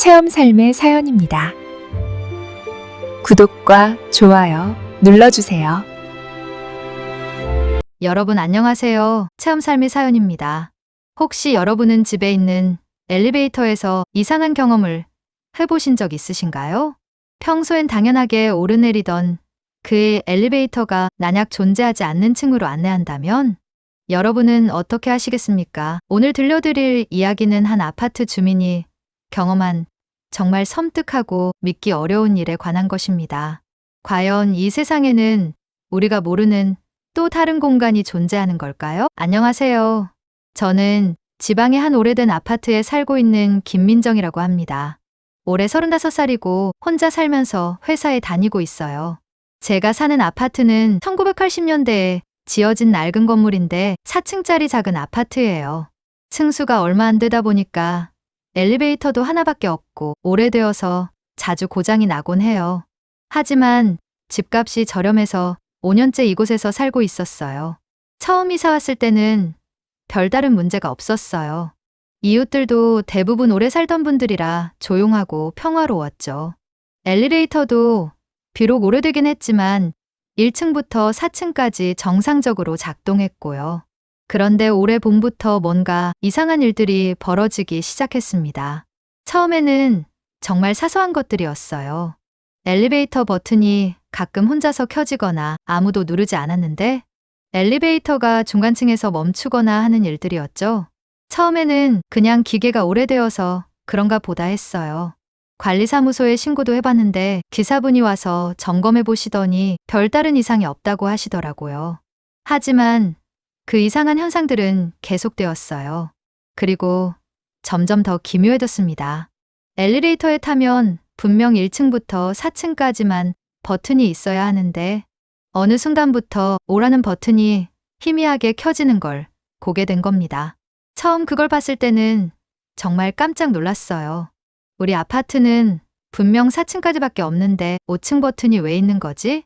체험 삶의 사연입니다. 구독과 좋아요 눌러주세요. 여러분 안녕하세요. 체험 삶의 사연입니다. 혹시 여러분은 집에 있는 엘리베이터에서 이상한 경험을 해보신 적 있으신가요? 평소엔 당연하게 오르내리던 그 엘리베이터가 만약 존재하지 않는 층으로 안내한다면 여러분은 어떻게 하시겠습니까? 오늘 들려드릴 이야기는 한 아파트 주민이 경험한 정말 섬뜩하고 믿기 어려운 일에 관한 것입니다. 과연 이 세상에는 우리가 모르는 또 다른 공간이 존재하는 걸까요? 안녕하세요. 저는 지방의 한 오래된 아파트에 살고 있는 김민정이라고 합니다. 올해 35살이고 혼자 살면서 회사에 다니고 있어요. 제가 사는 아파트는 1980년대에 지어진 낡은 건물인데 4층짜리 작은 아파트예요. 층수가 얼마 안 되다 보니까 엘리베이터도 하나밖에 없고 오래되어서 자주 고장이 나곤 해요. 하지만 집값이 저렴해서 5년째 이곳에서 살고 있었어요. 처음 이사 왔을 때는 별다른 문제가 없었어요. 이웃들도 대부분 오래 살던 분들이라 조용하고 평화로웠죠. 엘리베이터도 비록 오래되긴 했지만 1층부터 4층까지 정상적으로 작동했고요. 그런데 올해 봄부터 뭔가 이상한 일들이 벌어지기 시작했습니다. 처음에는 정말 사소한 것들이었어요. 엘리베이터 버튼이 가끔 혼자서 켜지거나 아무도 누르지 않았는데 엘리베이터가 중간층에서 멈추거나 하는 일들이었죠. 처음에는 그냥 기계가 오래되어서 그런가 보다 했어요. 관리사무소에 신고도 해봤는데 기사분이 와서 점검해 보시더니 별다른 이상이 없다고 하시더라고요. 하지만 그 이상한 현상들은 계속되었어요. 그리고 점점 더 기묘해졌습니다. 엘리베이터에 타면 분명 1층부터 4층까지만 버튼이 있어야 하는데 어느 순간부터 오라는 버튼이 희미하게 켜지는 걸 보게 된 겁니다. 처음 그걸 봤을 때는 정말 깜짝 놀랐어요. 우리 아파트는 분명 4층까지밖에 없는데 5층 버튼이 왜 있는 거지?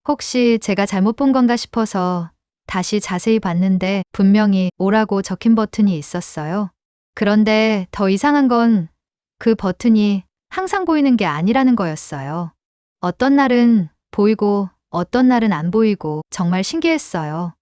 혹시 제가 잘못 본 건가 싶어서 다시 자세히 봤는데 분명히 오라고 적힌 버튼이 있었어요. 그런데 더 이상한 건 그 버튼이 항상 보이는 게 아니라는 거였어요. 어떤 날은 보이고 어떤 날은 안 보이고 정말 신기했어요.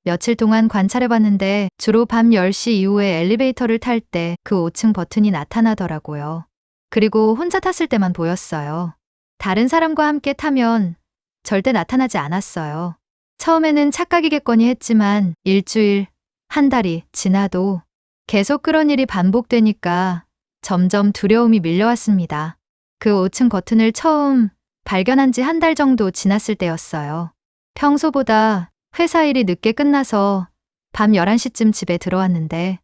며칠 동안 관찰해봤는데 주로 밤 10시 이후에 엘리베이터를 탈 때 그 5층 버튼이 나타나더라고요. 그리고 혼자 탔을 때만 보였어요. 다른 사람과 함께 타면 절대 나타나지 않았어요. 처음에는 착각이겠거니 했지만 일주일, 한 달이 지나도 계속 그런 일이 반복되니까 점점 두려움이 밀려왔습니다. 그 5층 버튼을 처음 발견한 지 한 달 정도 지났을 때였어요. 평소보다 회사 일이 늦게 끝나서 밤 11시쯤 집에 들어왔는데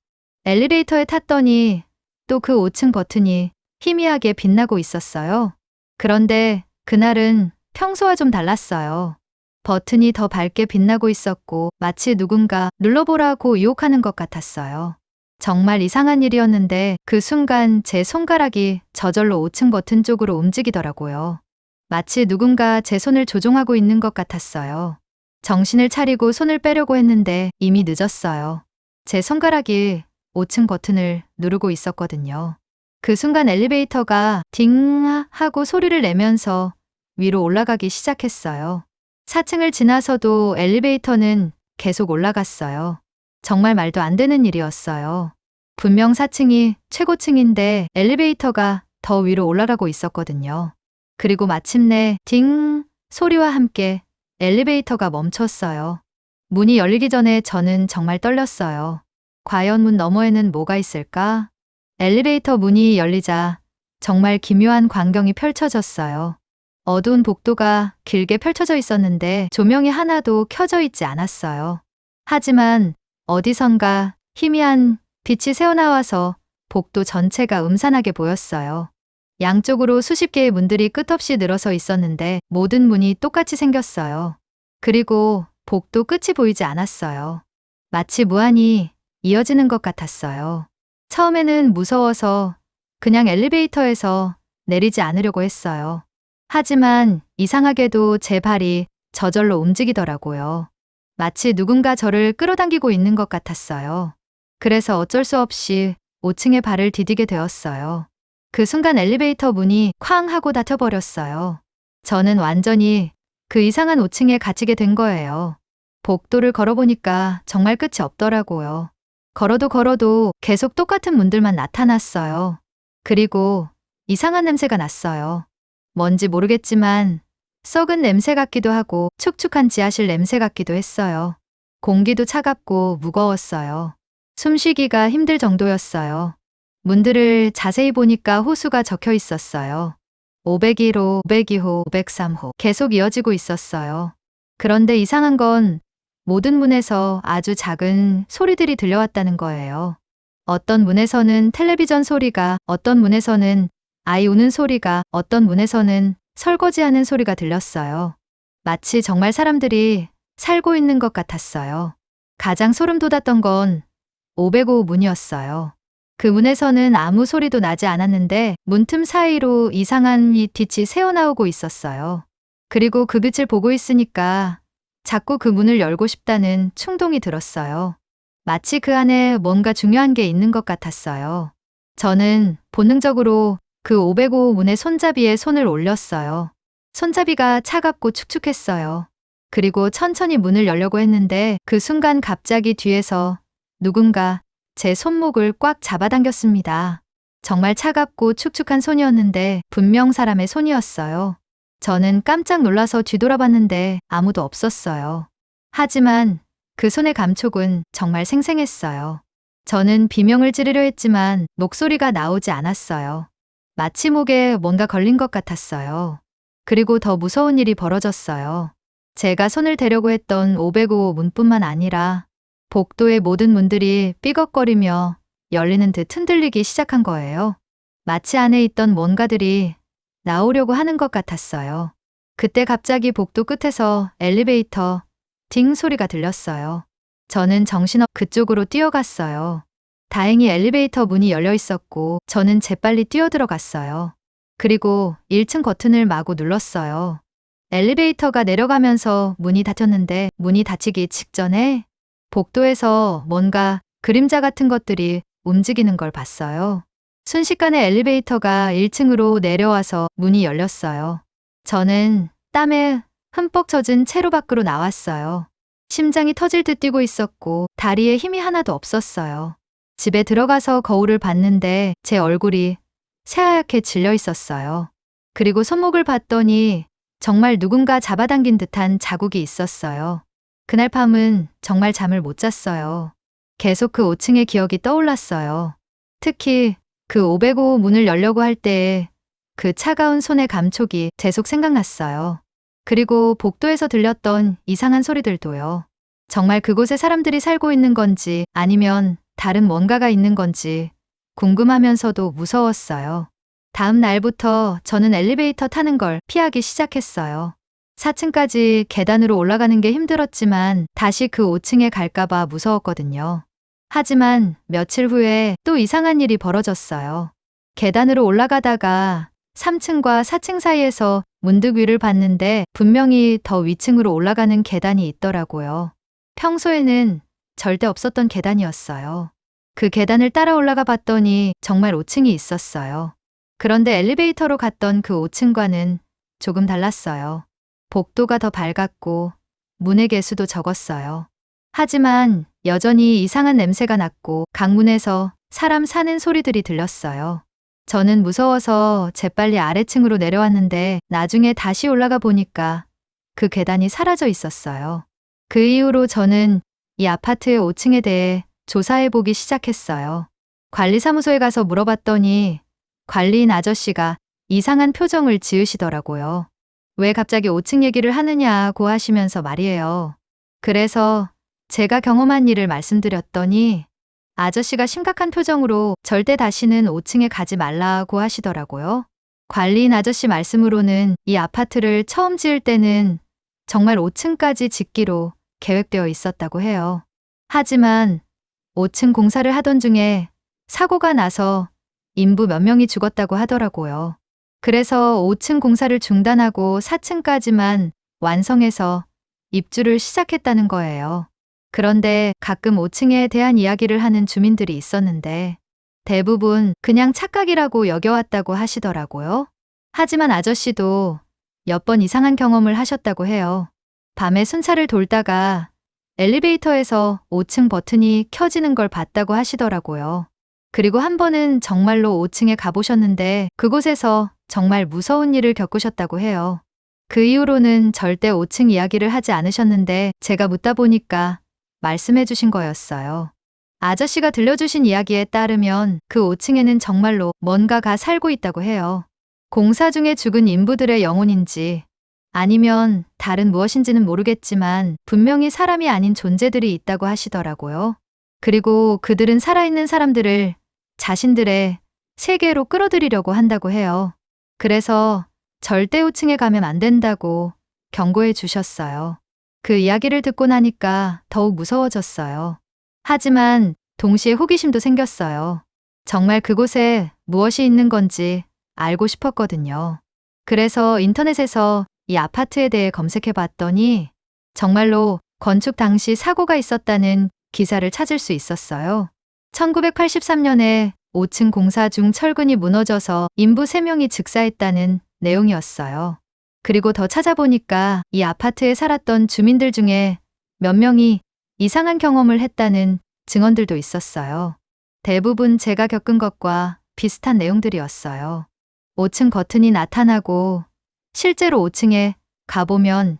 엘리베이터에 탔더니 또 그 5층 버튼이 희미하게 빛나고 있었어요. 그런데 그날은 평소와 좀 달랐어요. 버튼이 더 밝게 빛나고 있었고 마치 누군가 눌러보라고 유혹하는 것 같았어요. 정말 이상한 일이었는데 그 순간 제 손가락이 저절로 5층 버튼 쪽으로 움직이더라고요. 마치 누군가 제 손을 조종하고 있는 것 같았어요. 정신을 차리고 손을 빼려고 했는데 이미 늦었어요. 제 손가락이 5층 버튼을 누르고 있었거든요. 그 순간 엘리베이터가 딩 하고 소리를 내면서 위로 올라가기 시작했어요. 4층을 지나서도 엘리베이터는 계속 올라갔어요. 정말 말도 안 되는 일이었어요. 분명 4층이 최고층인데 엘리베이터가 더 위로 올라가고 있었거든요. 그리고 마침내 딩 소리와 함께 엘리베이터가 멈췄어요. 문이 열리기 전에 저는 정말 떨렸어요. 과연 문 너머에는 뭐가 있을까? 엘리베이터 문이 열리자 정말 기묘한 광경이 펼쳐졌어요. 어두운 복도가 길게 펼쳐져 있었는데 조명이 하나도 켜져 있지 않았어요. 하지만 어디선가 희미한 빛이 새어나와서 복도 전체가 음산하게 보였어요. 양쪽으로 수십 개의 문들이 끝없이 늘어서 있었는데 모든 문이 똑같이 생겼어요. 그리고 복도 끝이 보이지 않았어요. 마치 무한히 이어지는 것 같았어요. 처음에는 무서워서 그냥 엘리베이터에서 내리지 않으려고 했어요. 하지만 이상하게도 제 발이 저절로 움직이더라고요. 마치 누군가 저를 끌어당기고 있는 것 같았어요. 그래서 어쩔 수 없이 5층에 발을 디디게 되었어요. 그 순간 엘리베이터 문이 쾅 하고 닫혀버렸어요. 저는 완전히 그 이상한 5층에 갇히게 된 거예요. 복도를 걸어보니까 정말 끝이 없더라고요. 걸어도 계속 똑같은 문들만 나타났어요. 그리고 이상한 냄새가 났어요. 뭔지 모르겠지만 썩은 냄새 같기도 하고 축축한 지하실 냄새 같기도 했어요. 공기도 차갑고 무거웠어요. 숨쉬기가 힘들 정도였어요. 문들을 자세히 보니까 호수가 적혀 있었어요. 501호, 502호, 503호 계속 이어지고 있었어요. 그런데 이상한 건 모든 문에서 아주 작은 소리들이 들려왔다는 거예요. 어떤 문에서는 텔레비전 소리가, 어떤 문에서는 아이 우는 소리가, 어떤 문에서는 설거지하는 소리가 들렸어요. 마치 정말 사람들이 살고 있는 것 같았어요. 가장 소름 돋았던 건 505 문이었어요. 그 문에서는 아무 소리도 나지 않았는데 문틈 사이로 이상한 빛이 새어나오고 있었어요. 그리고 그 빛을 보고 있으니까 자꾸 그 문을 열고 싶다는 충동이 들었어요. 마치 그 안에 뭔가 중요한 게 있는 것 같았어요. 저는 본능적으로 그 505 문의 손잡이에 손을 올렸어요. 손잡이가 차갑고 축축했어요. 그리고 천천히 문을 열려고 했는데 그 순간 갑자기 뒤에서 누군가 제 손목을 꽉 잡아당겼습니다. 정말 차갑고 축축한 손이었는데 분명 사람의 손이었어요. 저는 깜짝 놀라서 뒤돌아봤는데 아무도 없었어요. 하지만 그 손의 감촉은 정말 생생했어요. 저는 비명을 지르려 했지만 목소리가 나오지 않았어요. 마치 목에 뭔가 걸린 것 같았어요. 그리고 더 무서운 일이 벌어졌어요. 제가 손을 대려고 했던 505 문뿐만 아니라 복도의 모든 문들이 삐걱거리며 열리는 듯 흔들리기 시작한 거예요. 마치 안에 있던 뭔가들이 나오려고 하는 것 같았어요. 그때 갑자기 복도 끝에서 엘리베이터 딩 소리가 들렸어요. 저는 정신없이 그쪽으로 뛰어갔어요. 다행히 엘리베이터 문이 열려 있었고 저는 재빨리 뛰어들어갔어요. 그리고 1층 버튼을 마구 눌렀어요. 엘리베이터가 내려가면서 문이 닫혔는데 문이 닫히기 직전에 복도에서 뭔가 그림자 같은 것들이 움직이는 걸 봤어요. 순식간에 엘리베이터가 1층으로 내려와서 문이 열렸어요. 저는 땀에 흠뻑 젖은 채로 밖으로 나왔어요. 심장이 터질 듯 뛰고 있었고 다리에 힘이 하나도 없었어요. 집에 들어가서 거울을 봤는데 제 얼굴이 새하얗게 질려 있었어요. 그리고 손목을 봤더니 정말 누군가 잡아당긴 듯한 자국이 있었어요. 그날 밤은 정말 잠을 못 잤어요. 계속 그 5층의 기억이 떠올랐어요. 특히 그 505 문을 열려고 할 때에 그 차가운 손의 감촉이 계속 생각났어요. 그리고 복도에서 들렸던 이상한 소리들도요. 정말 그곳에 사람들이 살고 있는 건지 아니면 다른 뭔가가 있는 건지 궁금하면서도 무서웠어요. 다음 날부터 저는 엘리베이터 타는 걸 피하기 시작했어요. 4층까지 계단으로 올라가는 게 힘들었지만 다시 그 5층에 갈까봐 무서웠거든요. 하지만 며칠 후에 또 이상한 일이 벌어졌어요. 계단으로 올라가다가 3층과 4층 사이에서 문득 위를 봤는데 분명히 더 위층으로 올라가는 계단이 있더라고요. 평소에는 절대 없었던 계단이었어요. 그 계단을 따라 올라가 봤더니 정말 5층이 있었어요. 그런데 엘리베이터로 갔던 그 5층과는 조금 달랐어요. 복도가 더 밝았고 문의 개수도 적었어요. 하지만 여전히 이상한 냄새가 났고 강문에서 사람 사는 소리들이 들렸어요. 저는 무서워서 재빨리 아래층으로 내려왔는데 나중에 다시 올라가 보니까 그 계단이 사라져 있었어요. 그 이후로 저는 이 아파트의 5층에 대해 조사해 보기 시작했어요. 관리사무소에 가서 물어봤더니 관리인 아저씨가 이상한 표정을 지으시더라고요. 왜 갑자기 5층 얘기를 하느냐고 하시면서 말이에요. 그래서 제가 경험한 일을 말씀드렸더니 아저씨가 심각한 표정으로 절대 다시는 5층에 가지 말라고 하시더라고요. 관리인 아저씨 말씀으로는 이 아파트를 처음 지을 때는 정말 5층까지 짓기로 계획되어 있었다고 해요. 하지만 5층 공사를 하던 중에 사고가 나서 인부 몇 명이 죽었다고 하더라고요. 그래서 5층 공사를 중단하고 4층까지만 완성해서 입주를 시작했다는 거예요. 그런데 가끔 5층에 대한 이야기를 하는 주민들이 있었는데 대부분 그냥 착각이라고 여겨왔다고 하시더라고요. 하지만 아저씨도 몇 번 이상한 경험을 하셨다고 해요. 밤에 순찰을 돌다가 엘리베이터에서 5층 버튼이 켜지는 걸 봤다고 하시더라고요. 그리고 한 번은 정말로 5층에 가보셨는데 그곳에서 정말 무서운 일을 겪으셨다고 해요. 그 이후로는 절대 5층 이야기를 하지 않으셨는데 제가 묻다 보니까 말씀해 주신 거였어요. 아저씨가 들려주신 이야기에 따르면 그 5층에는 정말로 뭔가가 살고 있다고 해요. 공사 중에 죽은 인부들의 영혼인지 아니면 다른 무엇인지는 모르겠지만 분명히 사람이 아닌 존재들이 있다고 하시더라고요. 그리고 그들은 살아있는 사람들을 자신들의 세계로 끌어들이려고 한다고 해요. 그래서 절대 5층에 가면 안 된다고 경고해 주셨어요. 그 이야기를 듣고 나니까 더욱 무서워졌어요. 하지만 동시에 호기심도 생겼어요. 정말 그곳에 무엇이 있는 건지 알고 싶었거든요. 그래서 인터넷에서 이 아파트에 대해 검색해 봤더니 정말로 건축 당시 사고가 있었다는 기사를 찾을 수 있었어요. 1983년에 5층 공사 중 철근이 무너져서 인부 3명이 즉사했다는 내용이었어요. 그리고 더 찾아보니까 이 아파트에 살았던 주민들 중에 몇 명이 이상한 경험을 했다는 증언들도 있었어요. 대부분 제가 겪은 것과 비슷한 내용들이었어요. 5층 버튼이 나타나고 실제로 5층에 가보면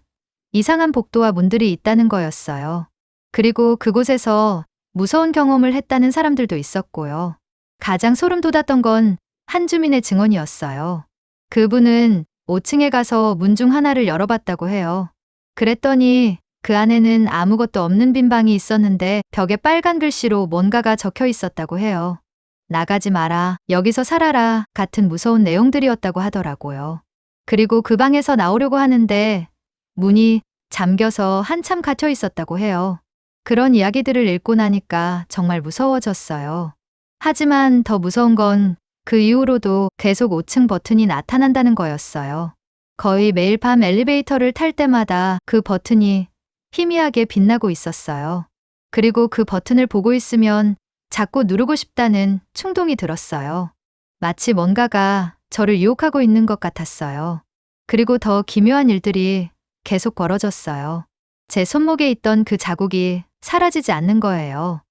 이상한 복도와 문들이 있다는 거였어요. 그리고 그곳에서 무서운 경험을 했다는 사람들도 있었고요. 가장 소름 돋았던 건 한 주민의 증언이었어요. 그분은 5층에 가서 문 중 하나를 열어봤다고 해요. 그랬더니 그 안에는 아무것도 없는 빈 방이 있었는데 벽에 빨간 글씨로 뭔가가 적혀 있었다고 해요. 나가지 마라, 여기서 살아라 같은 무서운 내용들이었다고 하더라고요. 그리고 그 방에서 나오려고 하는데 문이 잠겨서 한참 갇혀 있었다고 해요. 그런 이야기들을 읽고 나니까 정말 무서워졌어요. 하지만 더 무서운 건 그 이후로도 계속 5층 버튼이 나타난다는 거였어요. 거의 매일 밤 엘리베이터를 탈 때마다 그 버튼이 희미하게 빛나고 있었어요. 그리고 그 버튼을 보고 있으면 자꾸 누르고 싶다는 충동이 들었어요. 마치 뭔가가 저를 유혹하고 있는 것 같았어요. 그리고 더 기묘한 일들이 계속 벌어졌어요. 제 손목에 있던 그 자국이 사라지지 않는 거예요.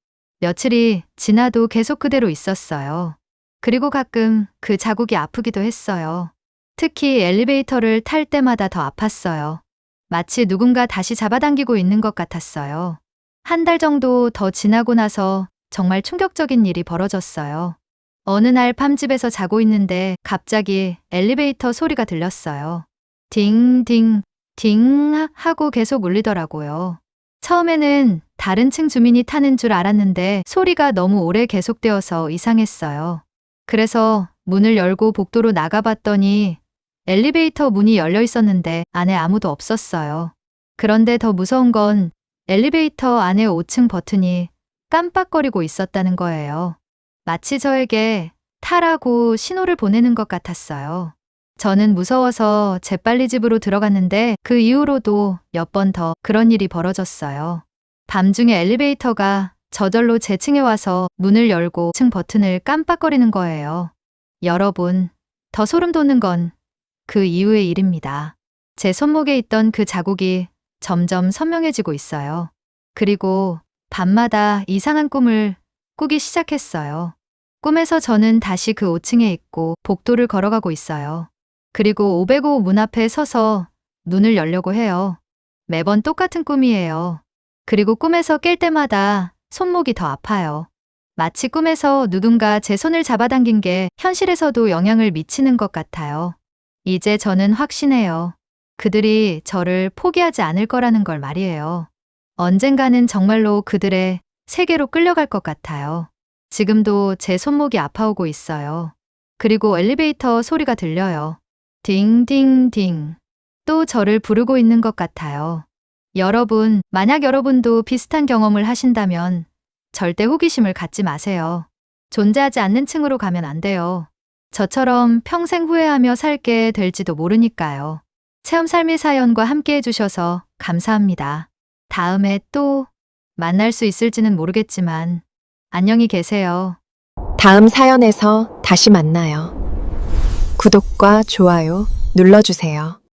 며칠이 지나도 계속 그대로 있었어요. 그리고 가끔 그 자국이 아프기도 했어요. 특히 엘리베이터를 탈 때마다 더 아팠어요. 마치 누군가 다시 잡아당기고 있는 것 같았어요. 한 달 정도 더 지나고 나서 정말 충격적인 일이 벌어졌어요. 어느 날 밤집에서 자고 있는데 갑자기 엘리베이터 소리가 들렸어요. 딩 하고 계속 울리더라고요. 처음에는 다른 층 주민이 타는 줄 알았는데 소리가 너무 오래 계속되어서 이상했어요. 그래서 문을 열고 복도로 나가봤더니 엘리베이터 문이 열려 있었는데 안에 아무도 없었어요. 그런데 더 무서운 건 엘리베이터 안에 5층 버튼이 깜빡거리고 있었다는 거예요. 마치 저에게 타라고 신호를 보내는 것 같았어요. 저는 무서워서 재빨리 집으로 들어갔는데 그 이후로도 몇 번 더 그런 일이 벌어졌어요. 밤중에 엘리베이터가 저절로 제 층에 와서 문을 열고 층 버튼을 깜빡거리는 거예요. 여러분, 더 소름 돋는 건 그 이후의 일입니다. 제 손목에 있던 그 자국이 점점 선명해지고 있어요. 그리고 밤마다 이상한 꿈을 꾸기 시작했어요. 꿈에서 저는 다시 그 5층에 있고 복도를 걸어가고 있어요. 그리고 505 문 앞에 서서 문을 열려고 해요. 매번 똑같은 꿈이에요. 그리고 꿈에서 깰 때마다 손목이 더 아파요. 마치 꿈에서 누군가 제 손을 잡아당긴 게 현실에서도 영향을 미치는 것 같아요. 이제 저는 확신해요. 그들이 저를 포기하지 않을 거라는 걸 말이에요. 언젠가는 정말로 그들의 세계로 끌려갈 것 같아요. 지금도 제 손목이 아파오고 있어요. 그리고 엘리베이터 소리가 들려요. 딩. 또 저를 부르고 있는 것 같아요. 여러분, 만약 여러분도 비슷한 경험을 하신다면 절대 호기심을 갖지 마세요. 존재하지 않는 층으로 가면 안 돼요. 저처럼 평생 후회하며 살게 될지도 모르니까요. 체험 삶의 사연과 함께 해주셔서 감사합니다. 다음에 또 만날 수 있을지는 모르겠지만 안녕히 계세요. 다음 사연에서 다시 만나요. 구독과 좋아요 눌러주세요.